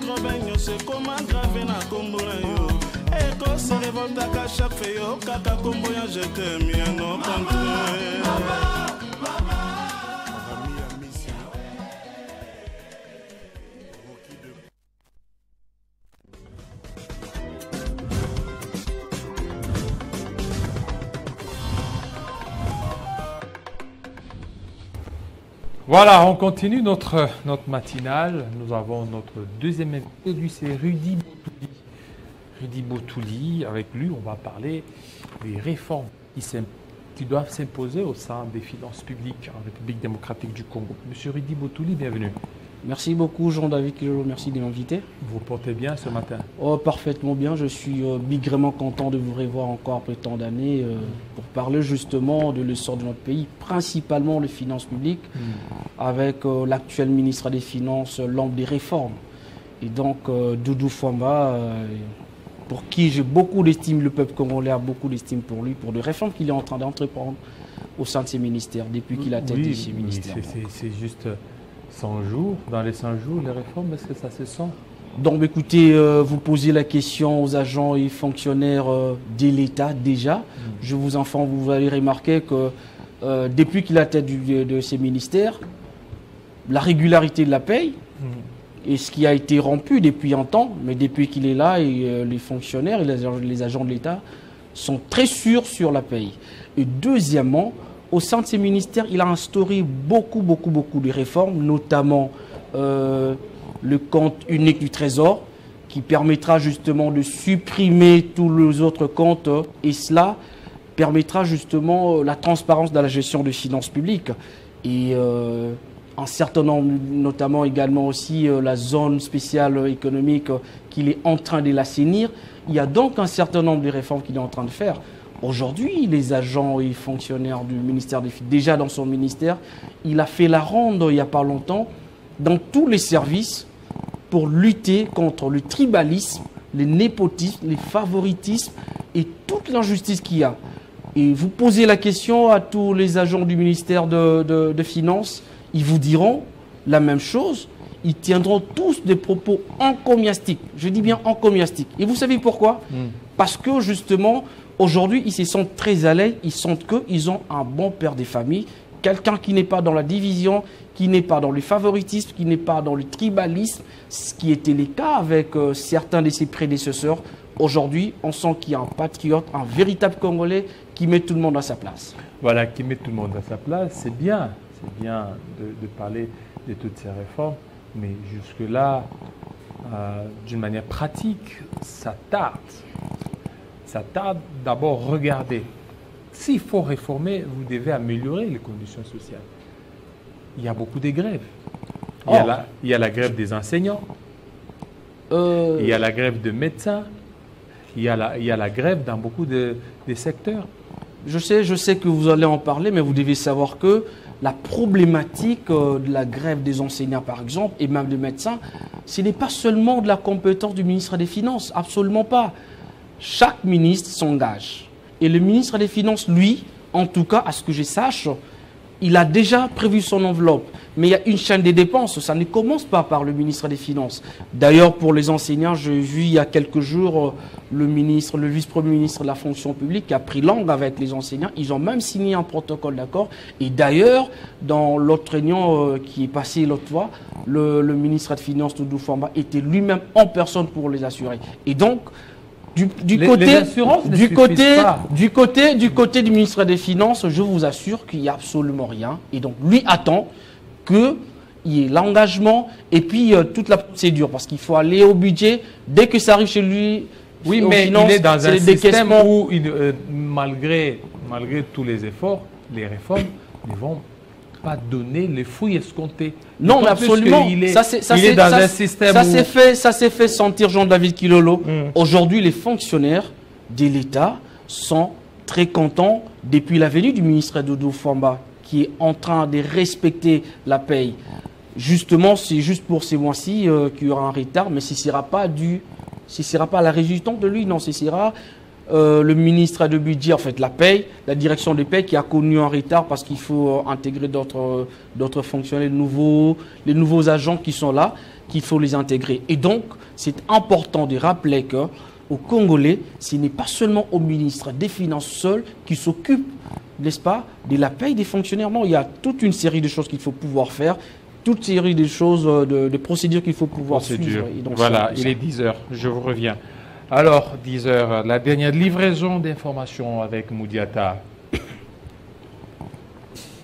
Robinho, c'est comment graver na Comboulayo. Et quand c'est révolte à chaque feuille, Kaka Comboya, je t'aime, bien non contre. Voilà, on continue notre matinale. Nous avons notre deuxième invité, lui c'est Rudy Botouli. Rudy Botouli, avec lui, on va parler des réformes qui doivent s'imposer au sein des finances publiques en République démocratique du Congo. Monsieur Rudy Botouli, bienvenue. Merci beaucoup Jean-David Kilolo, merci de m'inviter. Vous portez bien ce matin? Oh, parfaitement bien, je suis bigrement content de vous revoir encore après tant d'années pour parler justement de l'essor de notre pays, principalement les finances publiques, avec l'actuel ministre des Finances, l'homme des réformes. Et donc Doudou Fwamba, pour qui j'ai beaucoup d'estime, le peuple congolais a beaucoup d'estime pour lui, pour les réformes qu'il est en train d'entreprendre au sein de ses ministères, depuis qu'il a tête de ses ministères. C'est juste 100 jours, dans les 100 jours, les réformes, est-ce que ça se sent? Donc écoutez, vous posez la question aux agents et fonctionnaires de l'État déjà. Je vous informe, vous allez remarquer que depuis qu'il a tête de ces ministères, la régularité de la paye, et ce qui a été rompu depuis un temps, mais depuis qu'il est là, et les fonctionnaires et les agents de l'État sont très sûrs sur la paye. Et deuxièmement, au sein de ces ministères, il a instauré beaucoup de réformes, notamment le compte unique du Trésor, qui permettra justement de supprimer tous les autres comptes, et cela permettra justement la transparence dans la gestion des finances publiques. Et un certain nombre, notamment également aussi la zone spéciale économique qu'il est en train de l'assainir. Il y a donc un certain nombre de réformes qu'il est en train de faire. Aujourd'hui, les agents et fonctionnaires du ministère des Finances, déjà dans son ministère, il a fait la ronde il n'y a pas longtemps dans tous les services pour lutter contre le tribalisme, le népotisme, les favoritismes et toute l'injustice qu'il y a. Et vous posez la question à tous les agents du ministère de Finances, ils vous diront la même chose. Ils tiendront tous des propos encomiastiques. Je dis bien encomiastiques. Et vous savez pourquoi? Parce que justement, aujourd'hui, ils se sentent très à l'aise. Ils sentent qu'ils ont un bon père des familles. Quelqu'un qui n'est pas dans la division, qui n'est pas dans le favoritisme, qui n'est pas dans le tribalisme, ce qui était le cas avec certains de ses prédécesseurs. Aujourd'hui, on sent qu'il y a un patriote, un véritable Congolais qui met tout le monde à sa place. Voilà, qui met tout le monde à sa place. C'est bien de parler de toutes ces réformes, mais jusque-là, d'une manière pratique, ça tarde. Ça tarde. D'abord, regardez. S'il faut réformer, vous devez améliorer les conditions sociales. Il y a beaucoup de grèves. Il y a la grève des enseignants, il y a la grève des médecins, il y a la grève dans beaucoup de secteurs. Je sais que vous allez en parler, mais vous devez savoir que la problématique de la grève des enseignants, par exemple, et même des médecins, ce n'est pas seulement de la compétence du ministre des Finances, absolument pas. Chaque ministre s'engage. Et le ministre des Finances, lui, en tout cas, à ce que je sache, il a déjà prévu son enveloppe. Mais il y a une chaîne des dépenses, ça ne commence pas par le ministre des Finances. D'ailleurs, pour les enseignants, j'ai vu il y a quelques jours le vice-premier ministre de la fonction publique qui a pris langue avec les enseignants. Ils ont même signé un protocole d'accord. Et d'ailleurs, dans l'autre réunion qui est passée l'autre fois, le ministre des Finances, Doudou Fwamba, était lui-même en personne pour les assurer. Et donc, du côté du ministre des Finances, je vous assure qu'il n'y a absolument rien. Et donc, lui attend qu'il y ait l'engagement et puis toute la procédure. Parce qu'il faut aller au budget. Dès que ça arrive chez lui, oui, mais finances, il est dans un système où, malgré tous les efforts, les réformes ne vont pas donner les fruits escomptés. Non, mais absolument. Ça s'est fait sentir, Jean-David Kilolo. Aujourd'hui, les fonctionnaires de l'État sont très contents depuis la venue du ministre Doudou Fwamba, qui est en train de respecter la paye. Justement, c'est juste pour ces mois-ci qu'il y aura un retard, mais ce ne sera pas la résultante de lui, non, ce sera le ministre du budget, en fait la paye, la direction de paye qui a connu un retard parce qu'il faut intégrer d'autres fonctionnaires les nouveaux agents qui sont là, qu'il faut les intégrer. Et donc, c'est important de rappeler qu'aux Congolais, ce n'est pas seulement au ministre des Finances seul qui s'occupe, n'est-ce pas, de la paye des fonctionnaires. Non, il y a toute une série de choses qu'il faut pouvoir faire, toute série de choses, de procédures qu'il faut pouvoir suivre. Et donc, voilà, il est 10 h, je vous reviens. Alors, 10 h, la dernière livraison d'informations avec Moudiata.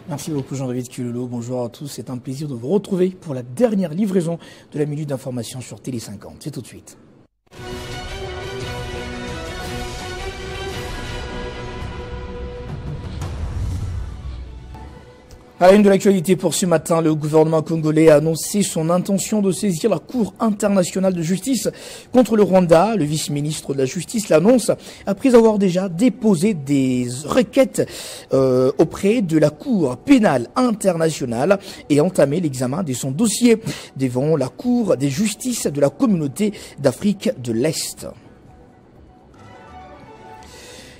Merci beaucoup Jean-David Culolo, bonjour à tous, c'est un plaisir de vous retrouver pour la dernière livraison de la Minute d'information sur Télé 50. C'est tout de suite. À la une de l'actualité pour ce matin, le gouvernement congolais a annoncé son intention de saisir la Cour internationale de justice contre le Rwanda. Le vice-ministre de la Justice l'annonce après avoir déjà déposé des requêtes auprès de la Cour pénale internationale et entamé l'examen de son dossier devant la Cour des justices de la communauté d'Afrique de l'Est.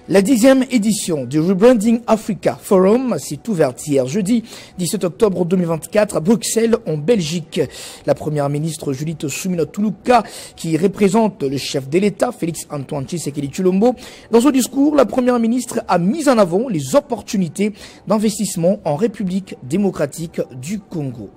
La 10e édition du Rebranding Africa Forum s'est ouverte hier jeudi 17 octobre 2024 à Bruxelles en Belgique. La première ministre Judith Suminwa-Tuluka, qui représente le chef de l'État Félix Antoine Tshisekedi Tshilombo, dans son discours, la première ministre a mis en avant les opportunités d'investissement en République démocratique du Congo.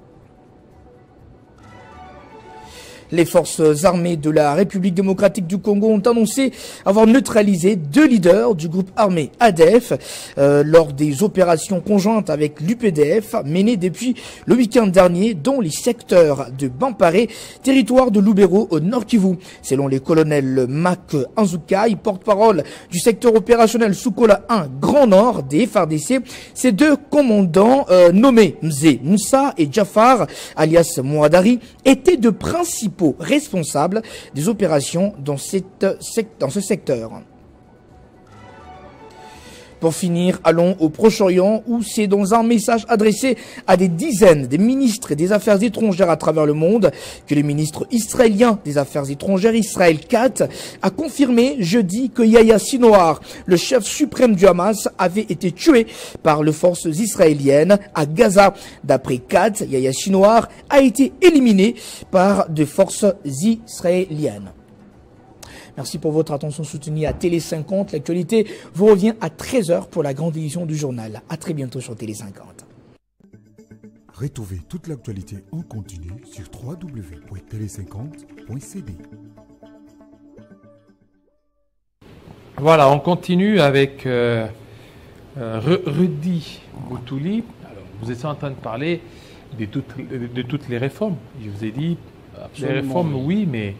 Les forces armées de la République démocratique du Congo ont annoncé avoir neutralisé 2 leaders du groupe armé ADF lors des opérations conjointes avec l'UPDF menées depuis le week-end dernier dans les secteurs de Bamparé, territoire de Lubero au Nord Kivu. Selon les colonels Mak Anzukai, porte-parole du secteur opérationnel Soukola 1 Grand Nord des FARDC, ces 2 commandants nommés Mzé Moussa et Jafar alias Mouadari étaient de principaux responsables des opérations dans ce secteur. Pour finir, allons au Proche-Orient où c'est dans un message adressé à des dizaines de ministres des Affaires étrangères à travers le monde que le ministre israélien des Affaires étrangères, Israël Katz, a confirmé jeudi que Yahya Sinwar, le chef suprême du Hamas, avait été tué par les forces israéliennes à Gaza. D'après Katz, Yahya Sinwar a été éliminé par des forces israéliennes. Merci pour votre attention soutenue à Télé 50. L'actualité vous revient à 13 h pour la grande édition du journal. À très bientôt sur Télé 50. Retrouvez toute l'actualité en continu sur www.tele50.cd. Voilà, on continue avec Rudy Boutouli. Alors, vous étiez en train de parler de toutes les réformes. Je vous ai dit, absolument, les réformes, oui, mais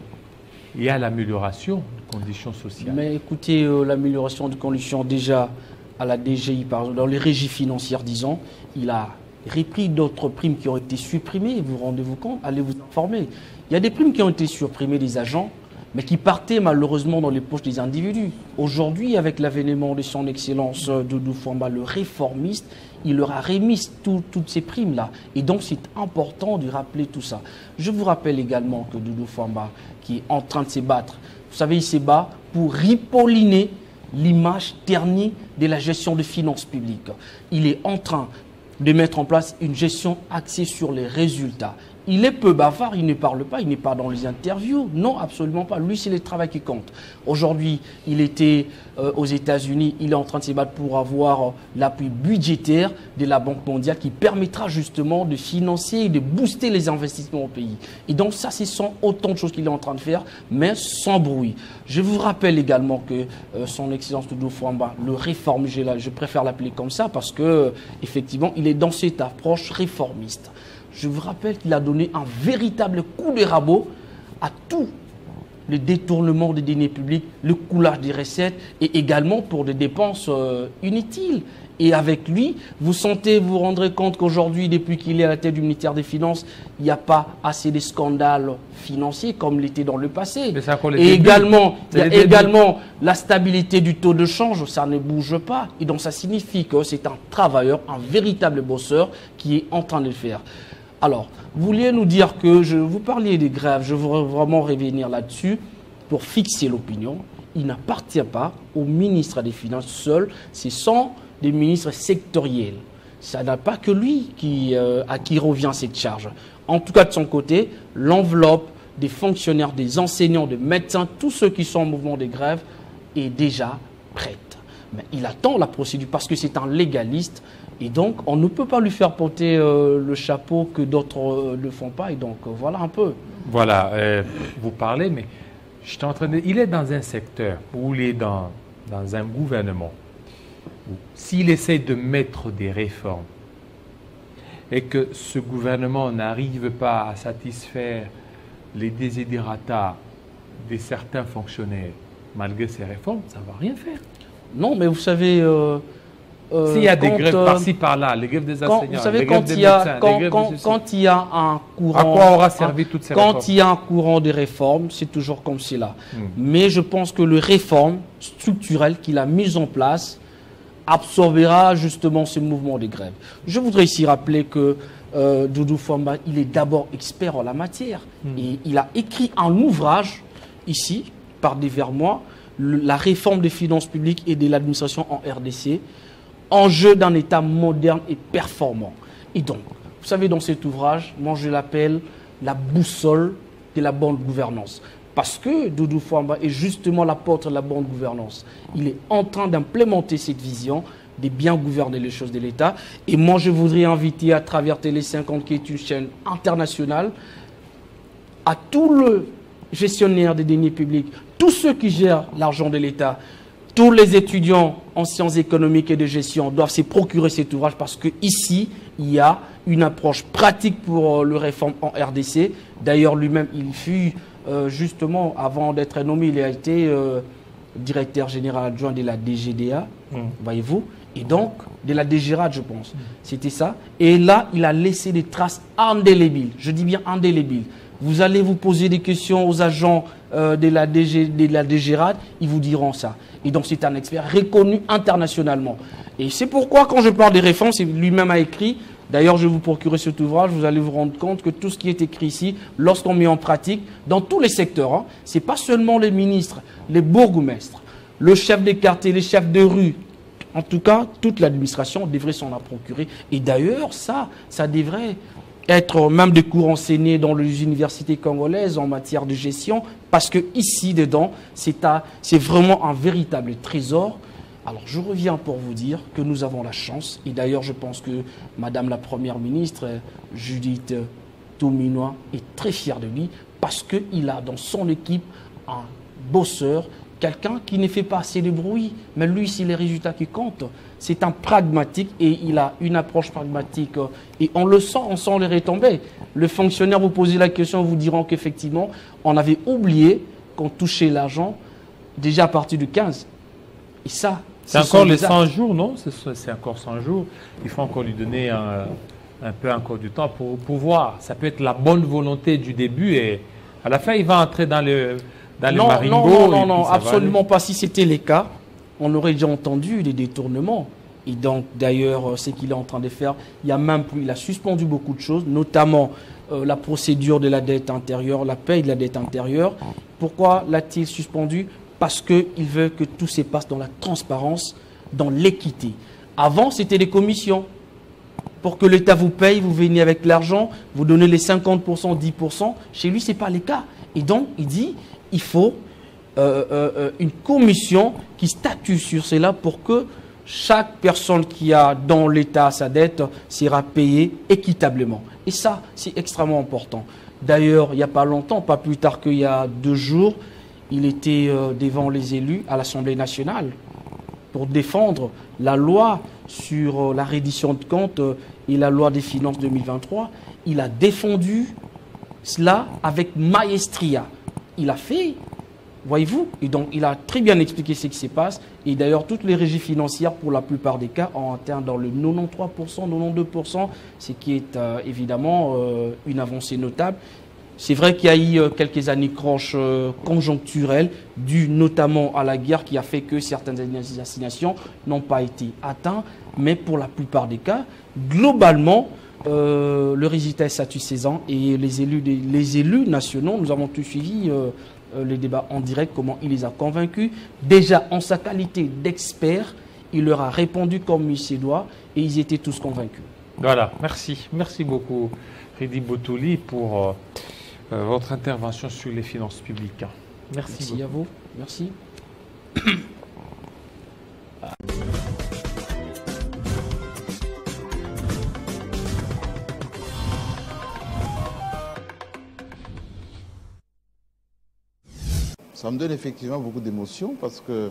il y a l'amélioration des conditions sociales. Mais écoutez, l'amélioration des conditions, déjà à la DGI, par exemple, dans les régies financières, disons, il a repris d'autres primes qui ont été supprimées. Vous rendez-vous compte? Allez vous informer. Il y a des primes qui ont été supprimées des agents, mais qui partaient malheureusement dans les poches des individus. Aujourd'hui, avec l'avènement de son excellence Doudou Fwamba, le réformiste, il leur a remis toutes ces primes-là. Et donc, c'est important de rappeler tout ça. Je vous rappelle également que Doudou Fwamba, qui est en train de se battre, vous savez, il se bat pour ripolliner l'image ternie de la gestion des finances publiques. Il est en train de mettre en place une gestion axée sur les résultats. Il est peu bavard, il ne parle pas, il n'est pas dans les interviews. Non, absolument pas. Lui, c'est le travail qui compte. Aujourd'hui, il était aux États-Unis, il est en train de se battre pour avoir l'appui budgétaire de la Banque mondiale qui permettra justement de financer et de booster les investissements au pays. Et donc ça, ce sont autant de choses qu'il est en train de faire, mais sans bruit. Je vous rappelle également que son Excellence Doudou Fwamba, le réforme, je préfère l'appeler comme ça parce que effectivement, il est dans cette approche réformiste. Je vous rappelle qu'il a donné un véritable coup de rabot à tout le détournement des deniers publics, le coulage des recettes et également pour des dépenses inutiles. Et avec lui, vous rendrez compte qu'aujourd'hui, depuis qu'il est à la tête du ministère des Finances, il n'y a pas assez de scandales financiers comme l'était dans le passé. Et également, il y a également la stabilité du taux de change, ça ne bouge pas. Et donc ça signifie que c'est un travailleur, un véritable bosseur qui est en train de le faire. Alors, vous vouliez nous dire que vous parliez des grèves, je voudrais vraiment revenir là-dessus pour fixer l'opinion. il n'appartient pas au ministre des Finances seul, ce sont des ministres sectoriels. Ça n'a pas que lui à qui revient cette charge. En tout cas, de son côté, l'enveloppe des fonctionnaires, des enseignants, des médecins, tous ceux qui sont en mouvement de grève est déjà prête. Mais il attend la procédure parce que c'est un légaliste et donc on ne peut pas lui faire porter le chapeau que d'autres ne font pas. Et donc voilà un peu. Voilà, vous parlez, mais je suis en train de... Il est dans un secteur où il est dans un gouvernement. S'il essaie de mettre des réformes et que ce gouvernement n'arrive pas à satisfaire les desiderata de certains fonctionnaires, malgré ces réformes, ça ne va rien faire. Non, mais vous savez... s'il y a des grèves par-ci, par-là, les grèves des enseignants, vous savez, les grèves des médecins, les grèves de ceci, quand il y a un courant... À quoi aura servi toutes ces réformes? Quand il y a un courant des réformes, c'est toujours comme cela. Mais je pense que les réformes structurelles qu'il a mises en place absorbera justement ce mouvement de grève. Je voudrais ici rappeler que Doudou Fwamba, il est d'abord expert en la matière. Et il a écrit un ouvrage, ici, par divers mois, la réforme des finances publiques et de l'administration en RDC, enjeu d'un État moderne et performant. Et donc, vous savez, dans cet ouvrage, moi je l'appelle la boussole de la bonne gouvernance. Parce que Doudou Fwamba est justement l'apôtre de la bonne gouvernance. Il est en train d'implémenter cette vision de bien gouverner les choses de l'État. Et moi, je voudrais inviter à travers Télé 50, qui est une chaîne internationale, à tous les gestionnaires des deniers publics, tous ceux qui gèrent l'argent de l'État, tous les étudiants en sciences économiques et de gestion doivent se procurer cet ouvrage parce qu'ici, il y a une approche pratique pour le réforme en RDC. D'ailleurs, lui-même, il fut justement, avant d'être nommé, il a été directeur général adjoint de la DGDA, voyez-vous, et donc de la DGRAD, je pense. C'était ça. Et là, il a laissé des traces indélébiles. Je dis bien indélébiles. Vous allez vous poser des questions aux agents de la DGRAD, ils vous diront ça. Et donc, c'est un expert reconnu internationalement. Et c'est pourquoi, quand je parle des réformes, lui-même a écrit, d'ailleurs, je vais vous procurer cet ouvrage, vous allez vous rendre compte que tout ce qui est écrit ici, lorsqu'on met en pratique, dans tous les secteurs, ce n'est pas seulement les ministres, les bourgmestres, le chef des quartiers, les chefs de rue, en tout cas, toute l'administration devrait s'en procurer. Et d'ailleurs, ça devrait être même des cours enseignés dans les universités congolaises en matière de gestion, parce que ici, dedans, c'est vraiment un véritable trésor. Alors, je reviens pour vous dire que nous avons la chance, et d'ailleurs, je pense que Madame la Première ministre, Judith Touminois, est très fière de lui, parce qu'il a dans son équipe un bosseur, quelqu'un qui ne fait pas assez de bruit, mais lui, c'est les résultats qui comptent. C'est un pragmatique et il a une approche pragmatique. Et on le sent, on sent les retombées. Le fonctionnaire vous posez la question, vous diront qu'effectivement, on avait oublié qu'on touchait l'argent déjà à partir du 15. Et ça, c'est encore les 100 jours, non? C'est encore 100 jours. Il faut encore lui donner un peu encore du temps pour voir. Ça peut être la bonne volonté du début et à la fin, il va entrer dans le marimbo. Non, absolument pas. Si c'était le cas, on aurait déjà entendu des détournements. Et donc, d'ailleurs, ce qu'il est en train de faire, il a suspendu beaucoup de choses, notamment la procédure de la dette intérieure, la paye de la dette intérieure. Pourquoi l'a-t-il suspendu? Parce qu'il veut que tout se passe dans la transparence, dans l'équité. Avant, c'était des commissions. Pour que l'État vous paye, vous venez avec l'argent, vous donnez les 50%, 10%. Chez lui, ce n'est pas le cas. Et donc, il dit, il faut une commission qui statue sur cela pour que chaque personne qui a dans l'État sa dette sera payée équitablement. Et ça, c'est extrêmement important. D'ailleurs, il n'y a pas longtemps, pas plus tard qu'il y a 2 jours, il était devant les élus à l'Assemblée nationale pour défendre la loi sur la reddition de comptes et la loi des finances 2023. Il a défendu cela avec maestria. Il a fait, voyez-vous, et donc il a très bien expliqué ce qui se passe. Et d'ailleurs, toutes les régies financières, pour la plupart des cas, ont atteint dans le 93%, 92%, ce qui est évidemment une avancée notable. C'est vrai qu'il y a eu quelques anicroches conjoncturelles, dues notamment à la guerre qui a fait que certaines assignations n'ont pas été atteintes. Mais pour la plupart des cas, globalement, le résultat est satisfaisant et les élus nationaux, nous avons tous suivi les débats en direct, comment il les a convaincus. Déjà, en sa qualité d'expert, il leur a répondu comme il se doit et ils étaient tous convaincus. Voilà, merci. Merci beaucoup, Ridi Botouli, pour votre intervention sur les finances publiques. Merci Merci à vous. Merci. Ça me donne effectivement beaucoup d'émotion parce que